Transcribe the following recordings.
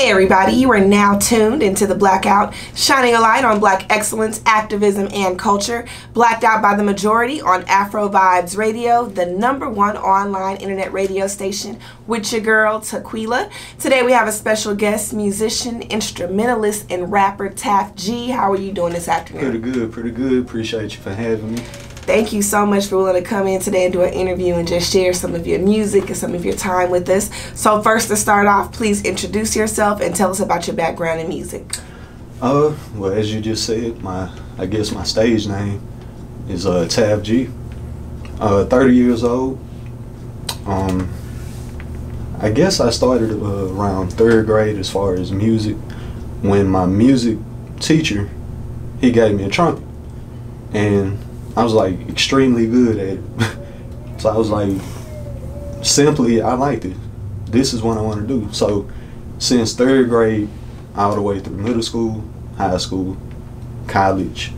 Hey everybody, you are now tuned into The Blackout, shining a light on Black excellence, activism, and culture. Blacked out by the majority on AfroVibes Radio, the #1 online internet radio station, with your girl, Taquila. Today we have a special guest, musician, instrumentalist, and rapper, Taft G. How are you doing this afternoon? Pretty good. Appreciate you for having me. Thank you so much for willing to come in today and do an interview and just share some of your music and some of your time with us. So first, to start off, please introduce yourself and tell us about your background in music. Well, as you just said, I guess my stage name is Taft G. 30 years old. I guess I started around 3rd grade as far as music, when my music teacher, he gave me a trumpet, and I was like extremely good at it. So I was like, simply, I liked it. This is what I want to do. So since 3rd grade all the way through middle school, high school, college,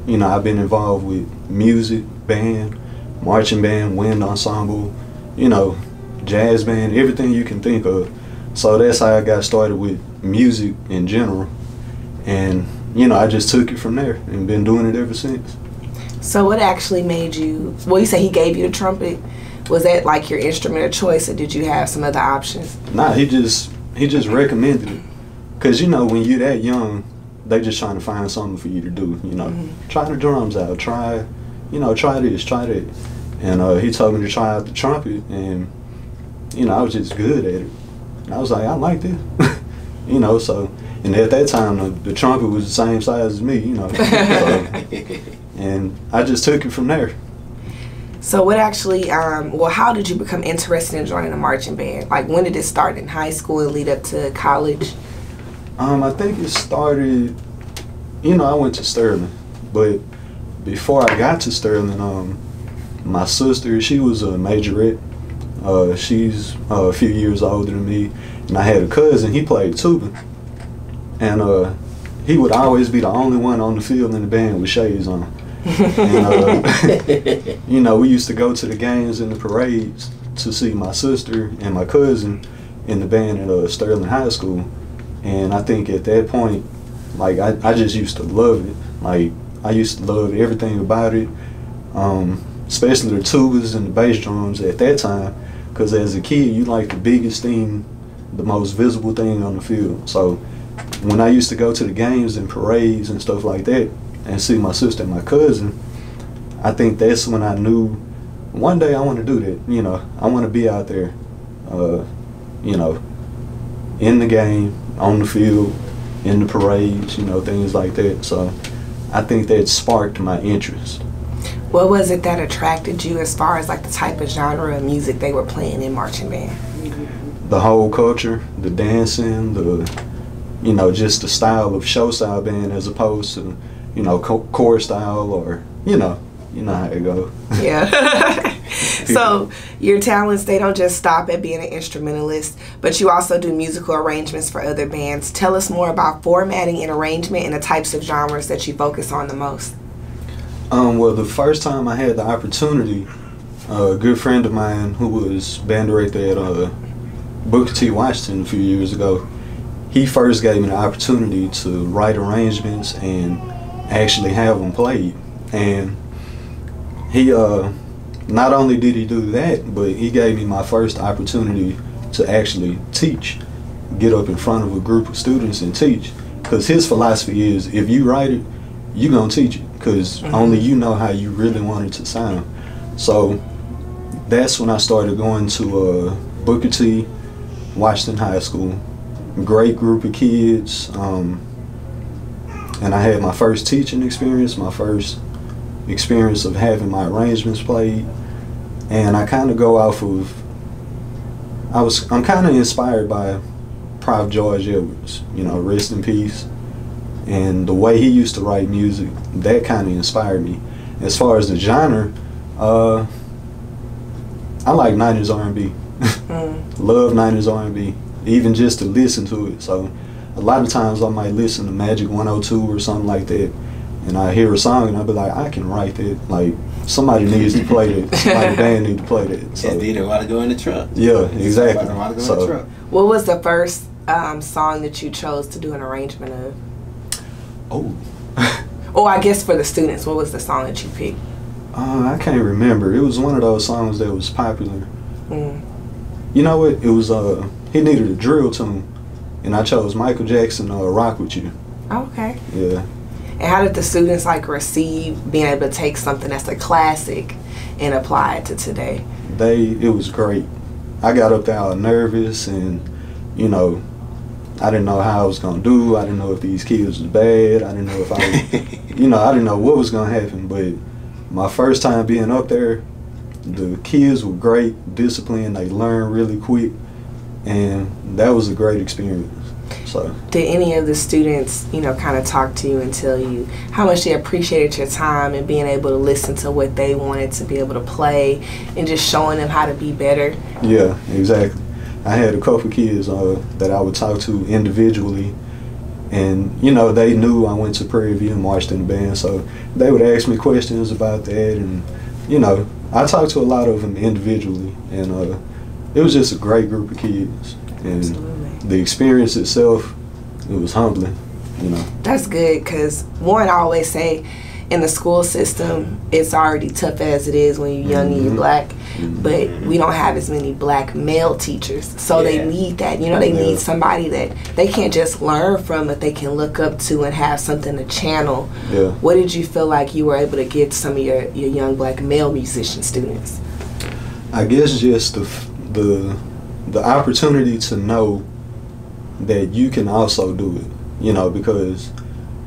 you know, I've been involved with music, band, marching band, wind ensemble, you know, jazz band, everything you can think of. So that's how I got started with music in general. And, you know, I just took it from there and been doing it ever since. So what actually made you, well, you say he gave you the trumpet. Was that like your instrument of choice, or did you have some other options? Nah, he just recommended it. Cause you know, when you're that young, they just trying to find something for you to do, you know. Try the drums out, try this, try that. And he told me to try out the trumpet, and you know, I was just good at it. And I was like, I like this. You know, so, and at that time the trumpet was the same size as me, you know. And I just took it from there. So what actually, well, how did you become interested in joining a marching band? Like, when did it start, in high school and lead up to college? I think it started, you know, I went to Sterling, but before I got to Sterling, my sister, she was a majorette. She's a few years older than me, and I had a cousin, he played tuba, and he would always be the only one on the field in the band with shades on. And, you know, we used to go to the games and the parades to see my sister and my cousin in the band at Sterling High School. And I think at that point, like, I just used to love it. Like, I used to love everything about it, especially the tubas and the bass drums at that time, because as a kid, you like the biggest thing, the most visible thing on the field. So when I used to go to the games and parades and stuff like that and see my sister and my cousin, I think that's when I knew one day I want to do that. You know, I want to be out there, you know, in the game, on the field, in the parades, you know, things like that. So I think that sparked my interest. What was it that attracted you as far as like the type of genre of music they were playing in marching band? The whole culture, the dancing, you know, just the style of show style band as opposed to, you know, core style, or, you know how it goes. Yeah. So your talents, they don't just stop at being an instrumentalist, but you also do musical arrangements for other bands. Tell us more about formatting and arrangement and the types of genres that you focus on the most. Well, the first time I had the opportunity, a good friend of mine who was band director at Booker T. Washington a few years ago, he first gave me the opportunity to write arrangements and actually have them played. And he, not only did he do that, but he gave me my first opportunity to actually teach, get up in front of a group of students and teach. Because his philosophy is, if you write it, you're going to teach it, because only you know how you really want it to sound. So that's when I started going to Booker T. Washington High School. Great group of kids, and I had my first teaching experience, my first experience of having my arrangements played. And I kind of go off of, I'm kind of inspired by Prof. George Edwards, you know, rest in peace. And the way he used to write music, that kind of inspired me. As far as the genre, I like 90s R&B. Love 90s R&B, even just to listen to it. So a lot of times I might listen to Magic 102 or something like that, and I hear a song and I'll be like, I can write that. Like, somebody needs to play that. Somebody band need to play that. So they want to go in the truck. Yeah, exactly. Want to go in the truck. What was the first song that you chose to do an arrangement of? Oh. Or I guess for the students, what was the song that you picked? I can't remember. It was one of those songs that was popular. Mm. You know what? It was he needed a drill tune, and I chose Michael Jackson "Rock with You." Okay. Yeah. And how did the students like receive being able to take something that's a classic and apply it to today? It was great. I got up there all nervous, and you know, I didn't know how I was gonna do. I didn't know if these kids was bad. I didn't know if I, I didn't know what was gonna happen. But my first time being up there, the kids were great, disciplined. They learned really quick, and that was a great experience. So, did any of the students, kind of talk to you and tell you how much they appreciated your time and being able to listen to what they wanted to be able to play and just showing them how to be better? Yeah, exactly. I had a couple kids that I would talk to individually, and they knew I went to Prairie View and marched in the band, so they would ask me questions about that, and I talked to a lot of them individually, and it was just a great group of kids. And absolutely. The experience itself, it was humbling, That's good, because I always say in the school system, it's already tough as it is when you're young and you're black, but we don't have as many black male teachers, so they need that. They need somebody that they can't just learn from, but they can look up to and have something to channel. Yeah. What did you feel like you were able to give some of your young black male musician students? I guess just the opportunity to know that you can also do it, because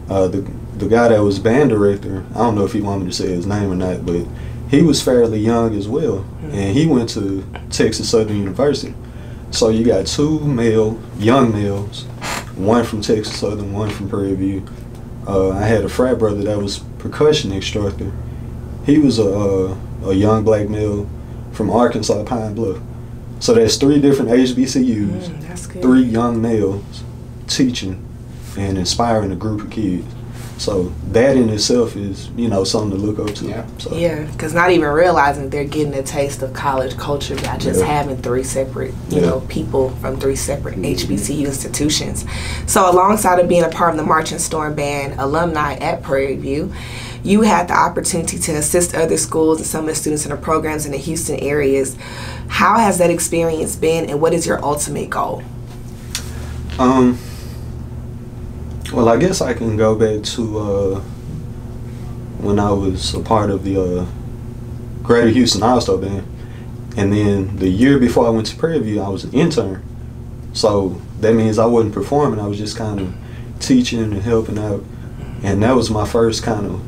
the guy that was band director, I don't know if he wanted me to say his name or not, but he was fairly young as well, and he went to Texas Southern University. So you got two young males, one from Texas Southern, one from Prairie View. I had a frat brother that was percussion instructor. He was a young black male from Arkansas, Pine Bluff. So that's 3 different HBCUs, that's good. 3 young males teaching and inspiring a group of kids. So that in itself is, something to look up to. Yeah. So. Yeah, because not even realizing they're getting a taste of college culture by just having 3 separate, people from 3 separate HBCU institutions. So alongside of being a part of the Marching Storm Band alumni at Prairie View, you had the opportunity to assist other schools and some of the students in the programs in the Houston areas. How has that experience been, and what is your ultimate goal? Well, I guess I can go back to when I was a part of the Greater Houston All-Star Band. And then the year before I went to Prairie View, I was an intern. So that means I wasn't performing. I was just kind of teaching and helping out. And that was my first kind of,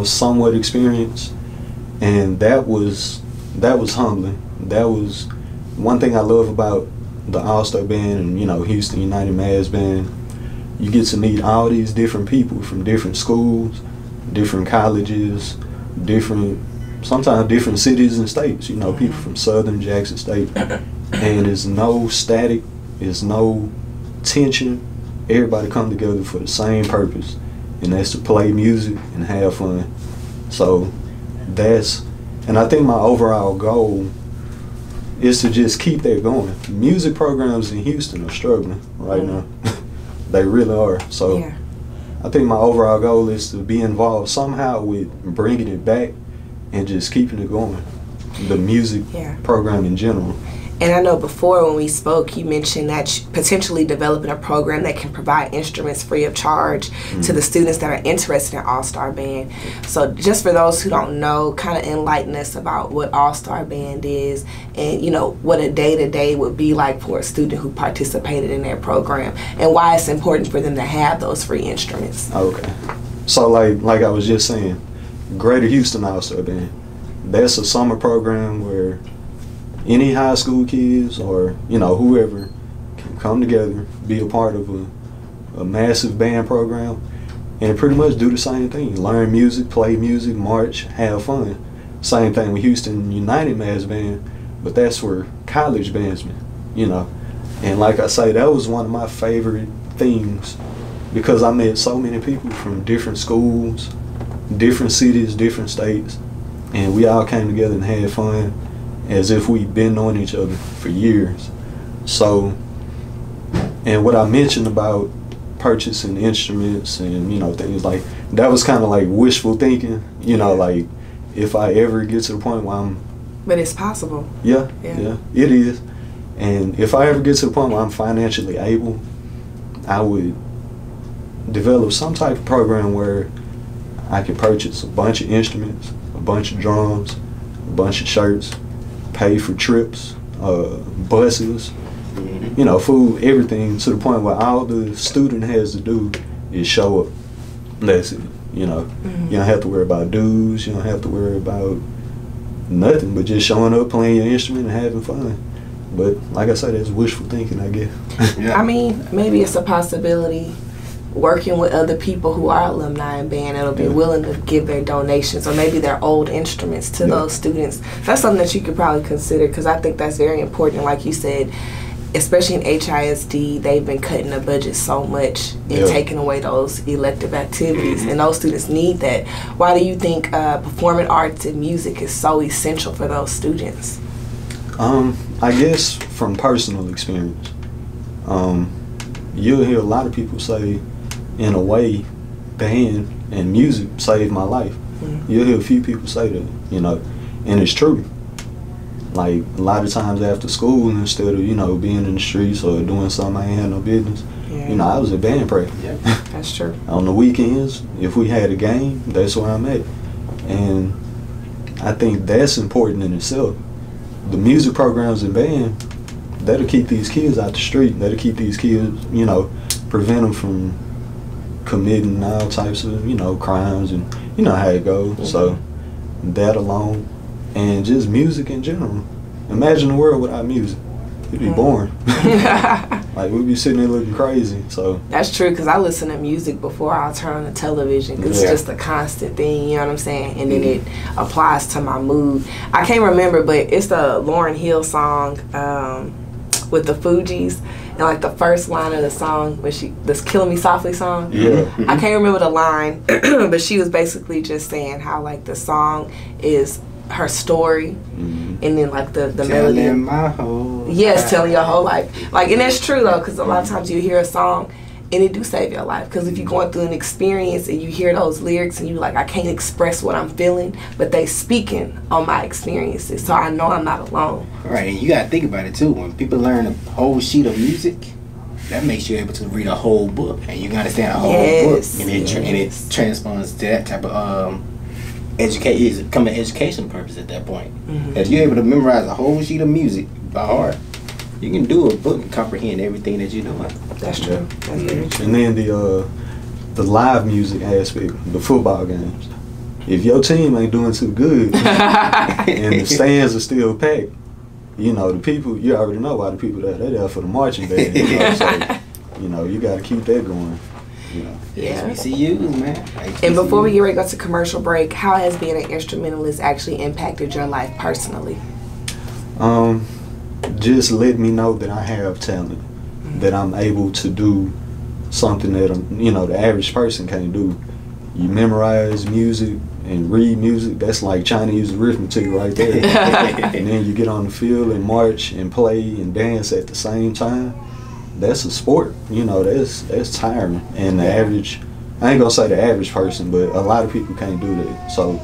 somewhat experience. And that was humbling. That was one thing I love about the All-Star Band and, Houston United Mass Band. You get to meet all these different people from different schools, different colleges, sometimes different cities and states. People from Southern, Jackson State. And there's no static, there's no tension. Everybody come together for the same purpose, and that's to play music and have fun. So and I think my overall goal is to just keep that going. Music programs in Houston are struggling right now. They really are. So I think my overall goal is to be involved somehow with bringing it back and just keeping it going. The music program in general. And I know before when we spoke, you mentioned that potentially developing a program that can provide instruments free of charge to the students that are interested in All-Star Band. So just for those who don't know, kind of enlighten us about what All-Star Band is and, what a day-to-day would be like for a student who participated in that program and why it's important for them to have those free instruments. Okay. So like I was just saying, Greater Houston All-Star Band, that's a summer program where any high school kids or whoever can come together, be a part of a massive band program, and pretty much do the same thing: learn music, play music, march, have fun. Same thing with Houston United Mass Band, but that's for college bandsmen, And like I say, that was one of my favorite things because I met so many people from different schools, different cities, different states, and we all came together and had fun, as if we'd been knowing each other for years. So, And what I mentioned about purchasing instruments and, you know, things like that was kind of like wishful thinking, you know, like if I ever get to the point where I'm... But it's possible. Yeah, it is. And if I ever get to the point where I'm financially able, I would develop some type of program where I could purchase a bunch of instruments, a bunch of drums, a bunch of shirts, pay for trips, buses, you know, food, everything, to the point where all the student has to do is show up. That's it. You know, you don't have to worry about dues. You don't have to worry about nothing but just showing up, playing your instrument, and having fun. But like I said, that's wishful thinking, I guess. I mean, maybe it's a possibility working with other people who are alumni in band that'll be willing to give their donations or maybe their old instruments to those students. That's something that you could probably consider, because I think that's very important. Like you said, especially in HISD, they've been cutting the budget so much and taking away those elective activities, and those students need that. Why do you think performing arts and music is so essential for those students? I guess from personal experience, you'll hear a lot of people say, in a way, band and music saved my life. You'll hear a few people say that, you know, and it's true. Like, a lot of times after school, instead of, you know, being in the streets or doing something I ain't had no business, you know, I was at band practice. That's true. On the weekends, if we had a game, that's where I'm at. And I think that's important in itself. The music programs in band, that'll keep these kids out the street. That'll keep these kids, you know, prevent them from committing all types of, you know, crimes, and you know how it goes. So that alone, and just music in general. Imagine the world without music. It'd be boring. Like, we'd be sitting there looking crazy. So that's true, because I listen to music before I'll turn on the television, because it's just a constant thing, you know what I'm saying? And then it applies to my mood. I can't remember, but it's the Lauryn Hill song with the Fugees, and like the first line of the song, this Killing Me Softly song. I can't remember the line, but she was basically just saying how like the song is her story, and then like the melody. Telling my whole life. Telling your whole life. Like, and that's true though, because a lot of times you hear a song and it do save your life. Because if you're going through an experience and you hear those lyrics and you're like, I can't express what I'm feeling, but they speaking on my experiences, so I know I'm not alone. Right, and you gotta think about it too. When people learn a whole sheet of music, that makes you able to read a whole book, and you can understand a whole book, and it transforms to that type of become an education purpose at that point. If you're able to memorize a whole sheet of music by heart, you can do a book and comprehend everything that you're doing. That's true. That's very true. And then the live music aspect, the football games. If your team ain't doing too good and the stands are still packed, you know, the people, you already know why the people they're there for the marching band. You know, so, you know, you got to keep that going. You know. HBCUs, man. HBCUs. And before we get ready to go to commercial break, how has being an instrumentalist actually impacted your life personally? Just let me know that I have talent, that I'm able to do something that, you know, the average person can't do. You memorize music and read music, that's like Chinese arithmetic right there. And then you get on the field and march and play and dance at the same time. That's a sport, you know, that's tiring. And the average, I ain't gonna say the average person, but a lot of people can't do that. So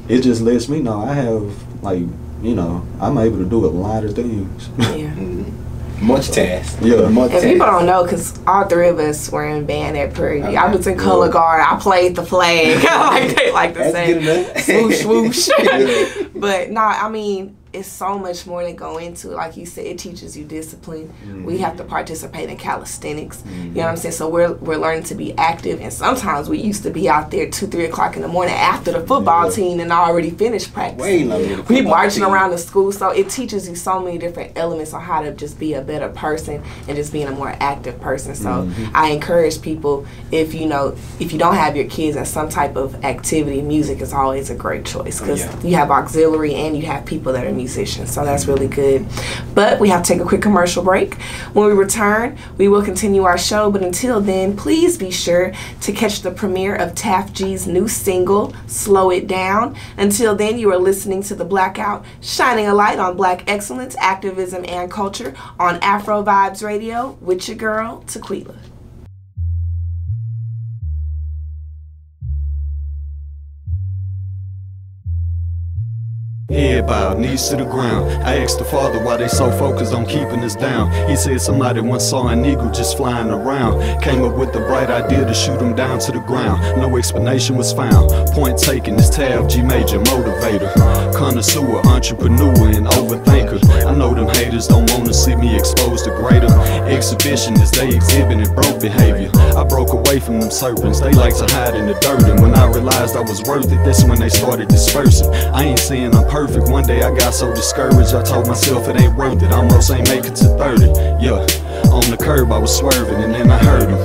it just lets me know I have, like, you know, I'm able to do a lot of things. Multitask. And people don't know, because all three of us were in band at Prairie View. I was in color guard. I played the flag. Like they like to say, swoosh, swoosh. But no, I mean, it's so much more to go into it. Like you said, it teaches you discipline. We have to participate in calisthenics. You know what I'm saying? So we're learning to be active, and sometimes we used to be out there 2-3 o'clock in the morning after the football team and already finished practice. We marching around the school. So it teaches you so many different elements on how to just be a better person and just being a more active person. So I encourage people, if you don't have your kids in some type of activity, music is always a great choice, because you have auxiliary and you have people that are musician. So that's really good. But we have to take a quick commercial break. When we return, we will continue our show. But until then, please be sure to catch the premiere of Taft G's new single, Slow It Down. Until then, you are listening to The Blackout, shining a light on Black excellence, activism, and culture on AfroVibes Radio with your girl, Tequila. Head bowed, knees to the ground. I asked the Father why they so focused on keeping us down. He said somebody once saw an eagle just flying around. Came up with the bright idea to shoot him down to the ground. No explanation was found. Point taken, this Taft G major motivator, connoisseur, entrepreneur, and overthinker. I know them haters don't wanna see me exposed to greater exhibitionists. They exhibited broke behavior. I broke away from them serpents. They like to hide in the dirt, and when I realized I was worth it, that's when they started dispersing. I ain't saying I'm perfect. One day I got so discouraged, I told myself it ain't worth it. Almost ain't make it to 30. Yeah, on the curb I was swerving, and then I heard him.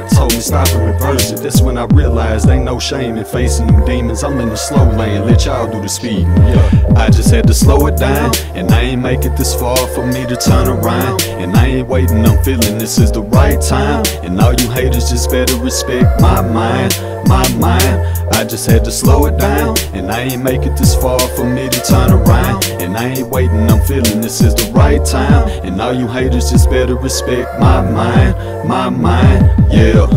Told me stop and reverse it. That's when I realized ain't no shame in facing them demons. I'm in the slow lane, let y'all do the speed. Yeah, I just had to slow it down, and I ain't make it this far for me to turn around. And I ain't waiting, I'm feeling this is the right time. And all you haters just better respect my mind, my mind. I just had to slow it down, and I ain't make it this far for me to turn around. And I ain't waiting, I'm feeling this is the right time. And all you haters just better respect my mind, my mind. Yeah,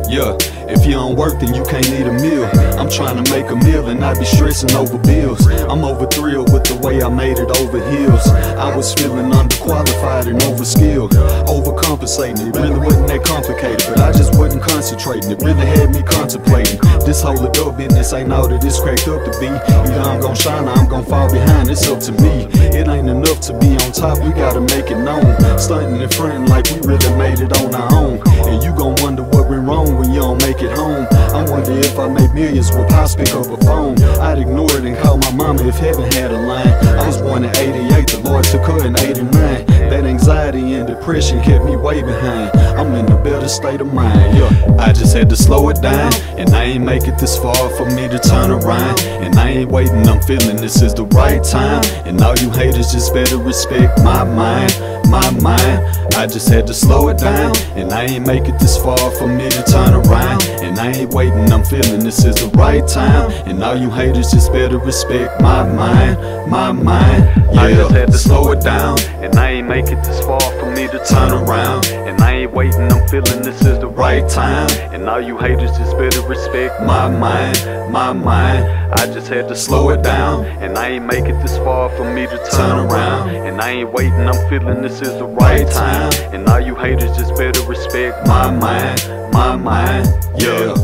yeah. If you don't work, then you can't eat a meal. I'm trying to make a meal and not be stressing over bills. I'm over thrilled with the way I made it over hills. I was feeling underqualified and overskilled, overcompensating. It really wasn't that complicated, but I just wasn't concentrating. It really had me contemplating. This whole adult business ain't all that it's cracked up to be. Either I'm gon' shine or I'm gon' fall behind. It's up to me. It ain't enough to be on top, we gotta make it known. Stunting and fronting like we really made it on our own. And you gon' wonder what went wrong when you don't make it home. I wonder if I made millions, would Pops pick up a phone? I'd ignore it and call my mama if heaven had a line. I was born in 88, the Lord took her in 89. That anxiety and depression kept me way behind. I'm in a better state of mind, yeah. I just had to slow it down, and I ain't make it this far for me to turn around. And I ain't waiting, I'm feeling this is the right time. And all you haters just better respect my mind, my mind. I just had to slow it down, and I ain't make it this far for me to turn around. And I ain't waiting, I'm feeling this is the right time. And all you haters just better respect my mind, my mind. Yeah. I just had to slow it down, and I ain't make it this far for me to turn around. And I ain't waiting, I'm feeling this is the right time. And all you haters just better respect my mind, my mind. I just had to slow it down, and I ain't make it this far for me to turn around. And I ain't waiting, I'm feeling this is the right time. And all you haters just better respect my mind, my mind. Yeah.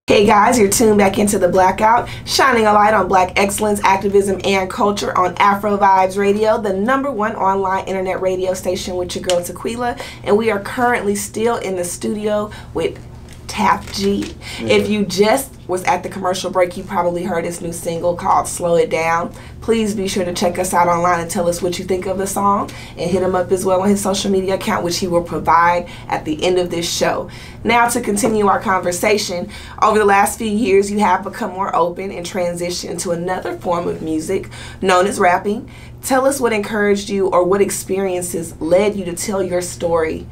Hey guys, you're tuned back into The Blackout, shining a light on Black excellence, activism, and culture on AfroVibes Radio, the #1 online internet radio station with your girl Tequila. And we are currently still in the studio with Taft G. Yeah. If you just was at the commercial break, you probably heard his new single called Slow It Down. Please be sure to check us out online and tell us what you think of the song, and hit him up as well on his social media account, which he will provide at the end of this show. Now, to continue our conversation, over the last few years you have become more open and transitioned into another form of music known as rapping. Tell us what encouraged you, or what experiences led you to tell your story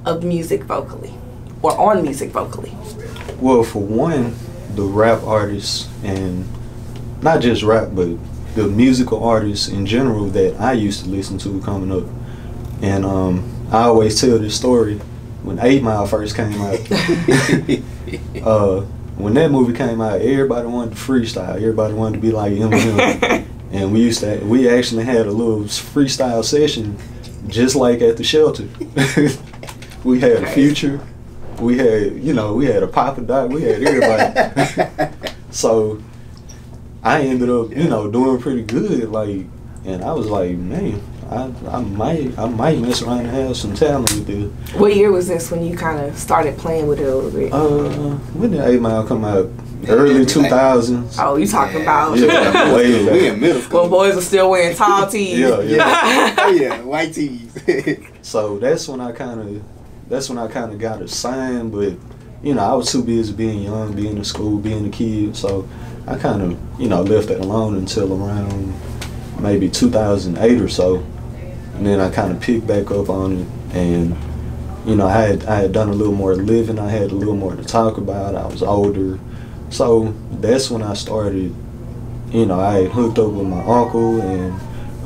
of music vocally, or on music vocally. Well, for one, the rap artists, and not just rap, but the musical artists in general that I used to listen to coming up. And I always tell this story. When 8 Mile first came out, when that movie came out, everybody wanted to freestyle. Everybody wanted to be like Eminem. And we actually had a little freestyle session just like at the shelter. We had a Future. We had, we had a Papa Doc, we had everybody. So I ended up, doing pretty good, and I was like, man, I might mess around and have some talent with this. What year was this when you kind of started playing with it a little bit? When did 8 Mile come out? early 2000s. Oh, you talking about? Yeah, way back. We in middle school. When boys are still wearing tall tees. Yeah. Oh yeah, white tees. So that's when I kind of got assigned, but you know, I was too busy being young, being in school, being a kid. So I kind of, you know, left that alone until around maybe 2008 or so, and then I kind of picked back up on it. And you know, I had done a little more living. I had a little more to talk about. I was older, so that's when I started. You know, I had hooked up with my uncle and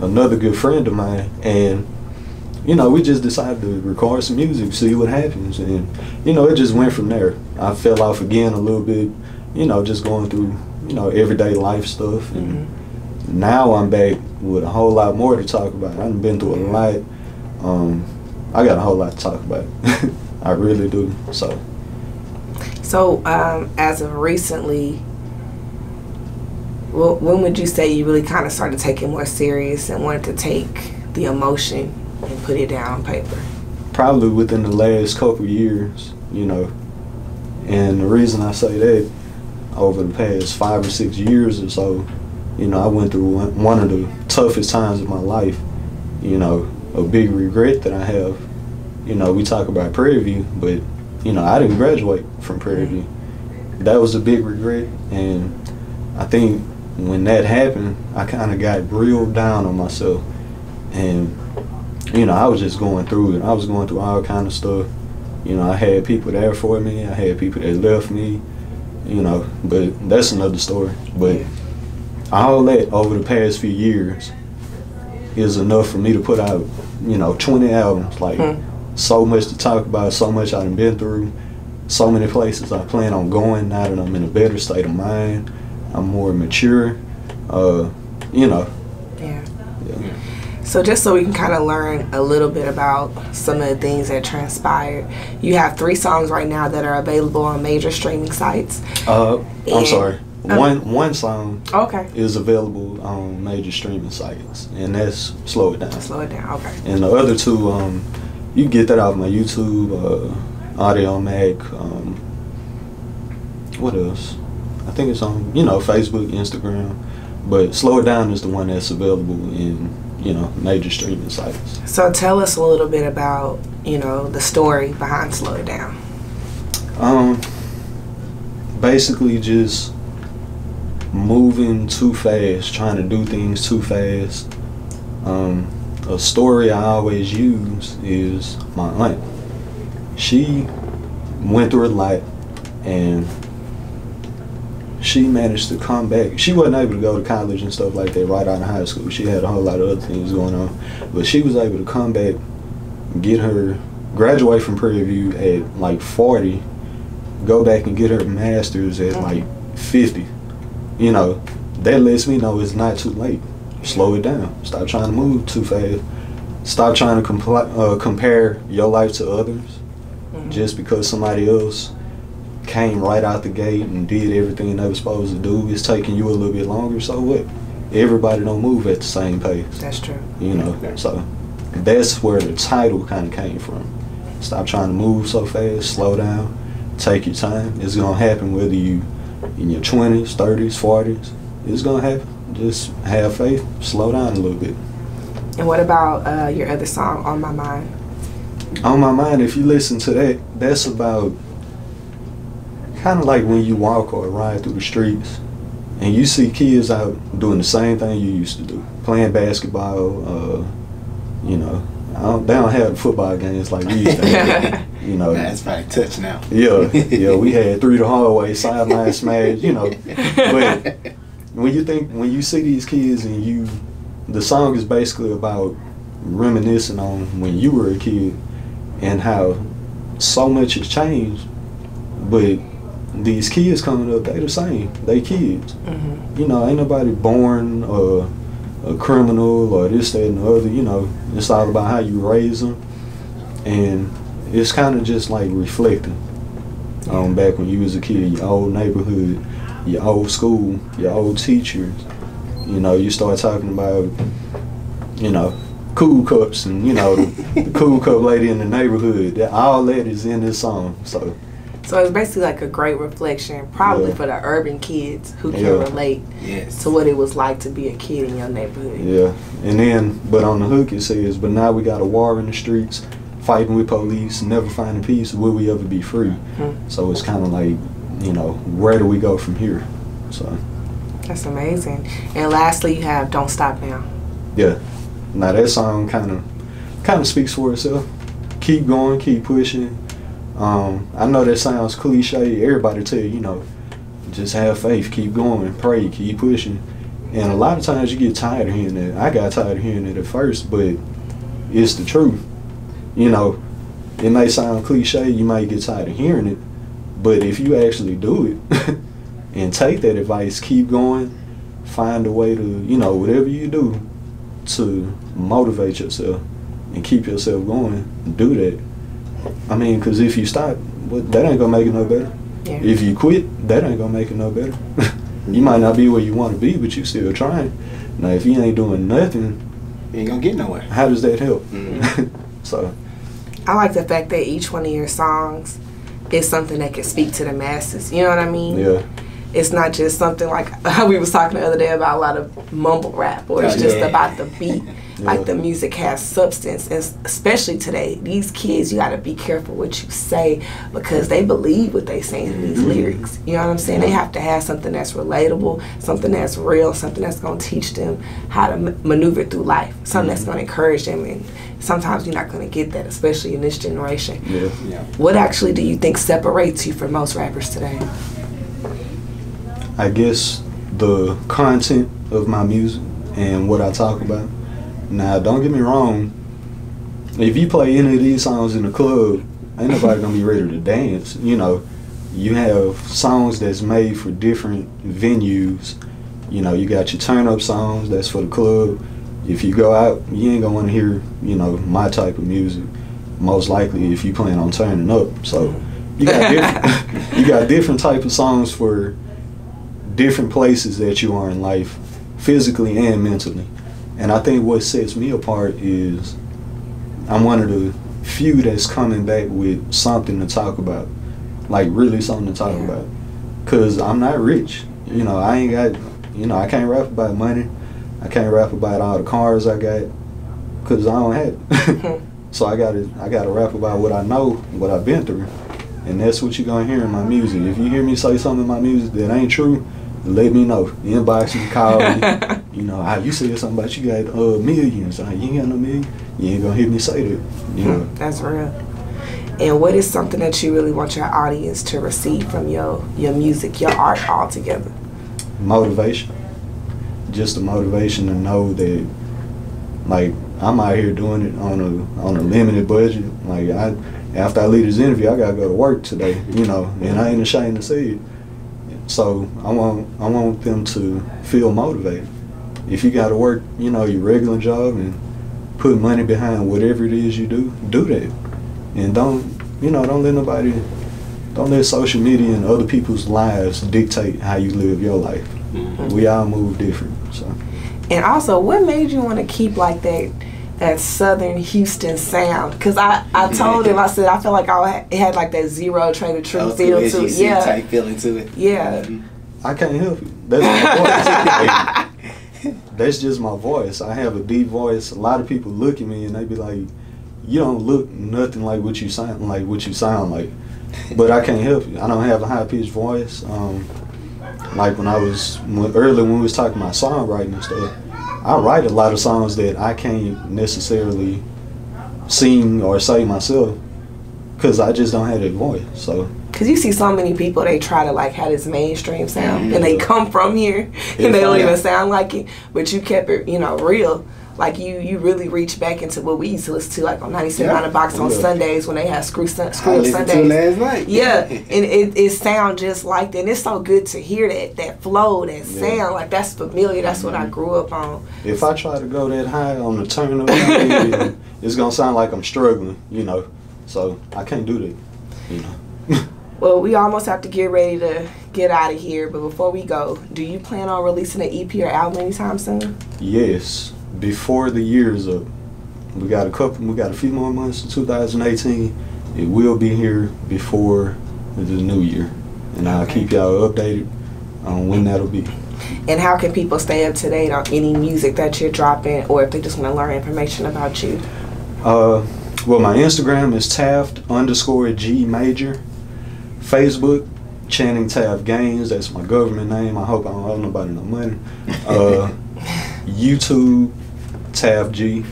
another good friend of mine, and you know, we just decided to record some music, see what happens, and you know, it just went from there. I fell off again a little bit, you know, just going through, you know, everyday life stuff, and now I'm back with a whole lot more to talk about. I've been through a lot. I got a whole lot to talk about. I really do. So, as of recently, well, when would you say you really kind of started taking more serious and wanted to take the emotion and put it down on paper? Probably within the last couple years, you know. And the reason I say that, over the past 5 or 6 years or so, you know, I went through one of the toughest times of my life. You know, a big regret that I have. You know, we talk about Prairie View, but you know, I didn't graduate from Prairie View. That was a big regret, and I think when that happened, I kind of got real down on myself, and you know, I was just going through it. I was going through all kind of stuff. You know, I had people there for me. I had people that left me. You know, but that's another story. But all that over the past few years is enough for me to put out, you know, 20 albums. Like, so much to talk about, so much I've been through, so many places I plan on going now that I'm in a better state of mind. I'm more mature, you know. Yeah. So just so we can kind of learn a little bit about some of the things that transpired, you have 3 songs right now that are available on major streaming sites. I'm sorry. One song is available on major streaming sites, and that's Slow It Down. Slow It Down, okay. And the other 2, you can get that off my YouTube, Audio Mac, what else? I think it's on, you know, Facebook, Instagram, but Slow It Down is the one that's available in, you know, major streaming sites. So tell us a little bit about, you know, the story behind Slow It Down. Basically just moving too fast, trying to do things too fast. A story I always use is my aunt. She went through a lot, and she managed to come back. She wasn't able to go to college and stuff like that right out of high school. She had a whole lot of other things going on, but she was able to come back, graduate from Prairie View at like 40, go back and get her master's at like 50. You know, that lets me know it's not too late. Slow it down. Stop trying to move too fast. Stop trying to compare your life to others. Just because somebody else came right out the gate and did everything they were supposed to do, it's taking you a little bit longer. So what? Everybody don't move at the same pace. That's true. You know, so that's where the title kind of came from. Stop trying to move so fast. Slow down. Take your time. It's gonna happen whether you in your 20s, 30s, 40s. It's gonna happen. Just have faith. Slow down a little bit. And what about your other song, On My Mind? On My Mind, if you listen to that, that's about kind of like when you walk or ride through the streets and you see kids out doing the same thing you used to do, playing basketball. You know, they don't have football games like we used to have. You know, that's probably touch now. Yeah, we had 3 the hallway, sideline smash. You know, but when you see these kids and the song is basically about reminiscing on when you were a kid and how so much has changed, but these kids coming up, they the same. They kids. You know, ain't nobody born a criminal or this, that, and the other. You know, it's all about how you raise them, and it's kind of just like reflecting on back when you was a kid, your old neighborhood, your old school, your old teachers. You know, you start talking about, you know, Cool Cups and, you know, the Cool Cup lady in the neighborhood. All that is in this song. So So it's basically like a great reflection, probably for the urban kids who can relate to what it was like to be a kid in your neighborhood. Yeah, and then, but on the hook it says, but now we got a war in the streets, fighting with police, never finding peace, will we ever be free? So it's kind of like, you know, where do we go from here? So that's amazing. And lastly, you have Don't Stop Now. Yeah, now that song kind of speaks for itself. Keep going, keep pushing. I know that sounds cliche. Everybody tell you, you know, just have faith, keep going, pray, keep pushing. And a lot of times you get tired of hearing that. I got tired of hearing it at first, but it's the truth. You know, it may sound cliche, you might get tired of hearing it, but if you actually do it and take that advice, keep going, find a way to, you know, whatever you do to motivate yourself and keep yourself going, do that. I mean, because if you stop, that ain't gonna make it no better. Yeah. If you quit, that ain't gonna make it no better. You might not be where you want to be, but you still trying. Now, if you ain't doing nothing, you ain't gonna get nowhere. How does that help? So, I like the fact that each one of your songs is something that can speak to the masses. You know what I mean? Yeah. It's not just something like how we was talking the other day about a lot of mumble rap, or it's just about the beat. Like the music has substance, and especially today, these kids, you gotta be careful what you say because they believe what they say in these lyrics. You know what I'm saying? They have to have something that's relatable, something that's real, something that's gonna teach them how to maneuver through life, something that's gonna encourage them. And sometimes you're not gonna get that, especially in this generation. What actually do you think separates you from most rappers today? I guess the content of my music and what I talk about. Now, don't get me wrong, if you play any of these songs in the club, ain't nobody gonna be ready to dance. You know, you have songs that's made for different venues. You know, you got your turn-up songs, that's for the club. If you go out, you ain't gonna wanna hear, you know, my type of music, most likely if you plan on turning up. So, you got different, you got different type of songs for different places that you are in life, physically and mentally. And I think what sets me apart is I'm one of the few that's coming back with something to talk about, like really something to talk about. Cause I'm not rich, you know. I ain't got, you know, I can't rap about money. I can't rap about all the cars I got, cause I don't have it. So I gotta rap about what I know, what I've been through, and that's what you're gonna hear in my music. If you hear me say something in my music that ain't true, let me know. Inbox me, call me. You know, how you said something about you got millions. You ain't got no million. You ain't gonna hear me say that. You know. That's real. And what is something that you really want your audience to receive from your music, your art altogether? Motivation. Just the motivation to know that, like, I'm out here doing it on a limited budget. Like, after I leave this interview, I gotta go to work today. You know, and I ain't ashamed to say it. So I want them to feel motivated. If you got to work, you know, your regular job and put money behind whatever it is you do that. And don't let social media and other people's lives dictate how you live your life. We all move different. So. And also, what made you want to keep like that Southern Houston sound? Because I told him, I said I felt like it had like that Zero Trader True feel to it. Yeah, type feeling to it. Yeah. I can't help it. That's my voice. That's just my voice. I have a deep voice. A lot of people look at me and they be like, "You don't look nothing like what you sound like." But I can't help it. I don't have a high pitched voice. Like earlier when we was talking about songwriting and stuff, I write a lot of songs that I can't necessarily sing or say myself because I just don't have that voice. So. Because you see so many people, they try to like have this mainstream sound and they come from here and they don't even sound like it, but you kept it, you know, real. Like you really reach back into what we used to listen to, like on 97 on the box on Sundays when they had Screw Up Sundays. Last night. Yeah, and it sound just like that. And it's so good to hear that flow, that sound. Like that's familiar. That's what I grew up on. If I try to go that high on the turn up, it's gonna sound like I'm struggling, you know. So I can't do that, you know. Well, we almost have to get ready to get out of here, but before we go, do you plan on releasing an EP or album anytime soon? Yes, before the year is up. We got a few more months in 2018. It will be here before into the new year. And I'll keep y'all updated on when that'll be. And how can people stay up to date on any music that you're dropping, or if they just want to learn information about you? Well, my Instagram is Taft_G Major. Facebook, Channing Taft Gaines. That's my government name. I hope I don't owe nobody no money. YouTube, Taft G.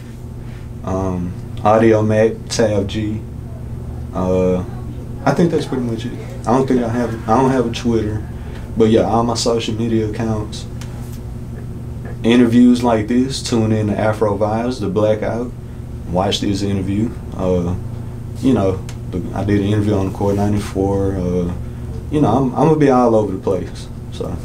Audio Mac, Taft G. I think that's pretty much it. I don't have a Twitter, but yeah, all my social media accounts. Interviews like this, tune in to AfroVibes, the Blackout. Watch this interview. You know, I did an interview on the Core 94. You know, I'm gonna be all over the place. So.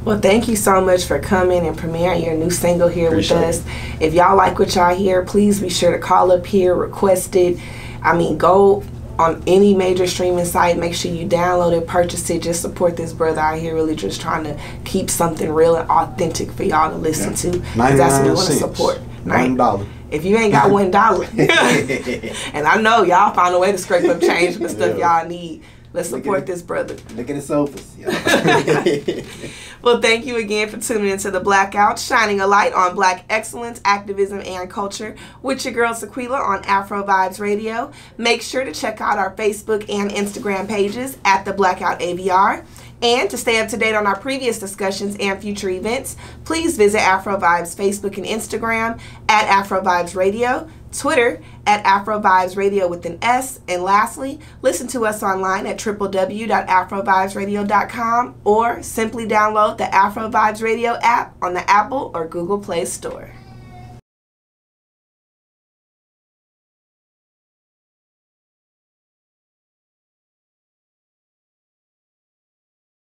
Well, thank you so much for coming and premiering your new single here Appreciate with us. If y'all like what y'all hear, please be sure to call up here, request it. I mean, go on any major streaming site. Make sure you download it, purchase it. Just support this brother out here, really just trying to keep something real and authentic for y'all to listen to. Because that's what we want to support. $1. If you ain't got $1, and I know y'all found a way to scrape up change for the stuff y'all need. Let's support this brother. Look at the sofas. Well, thank you again for tuning into The Blackout, shining a light on Black excellence, activism, and culture with your girl Sequila on AfroVibes Radio. Make sure to check out our Facebook and Instagram pages at The Blackout AVR. And to stay up to date on our previous discussions and future events, please visit AfroVibes Facebook and Instagram at AfroVibes Radio, Twitter at AfroVibes Radio with an S, and lastly, listen to us online at www.afrovibesradio.com or simply download the AfroVibes Radio app on the Apple or Google Play Store.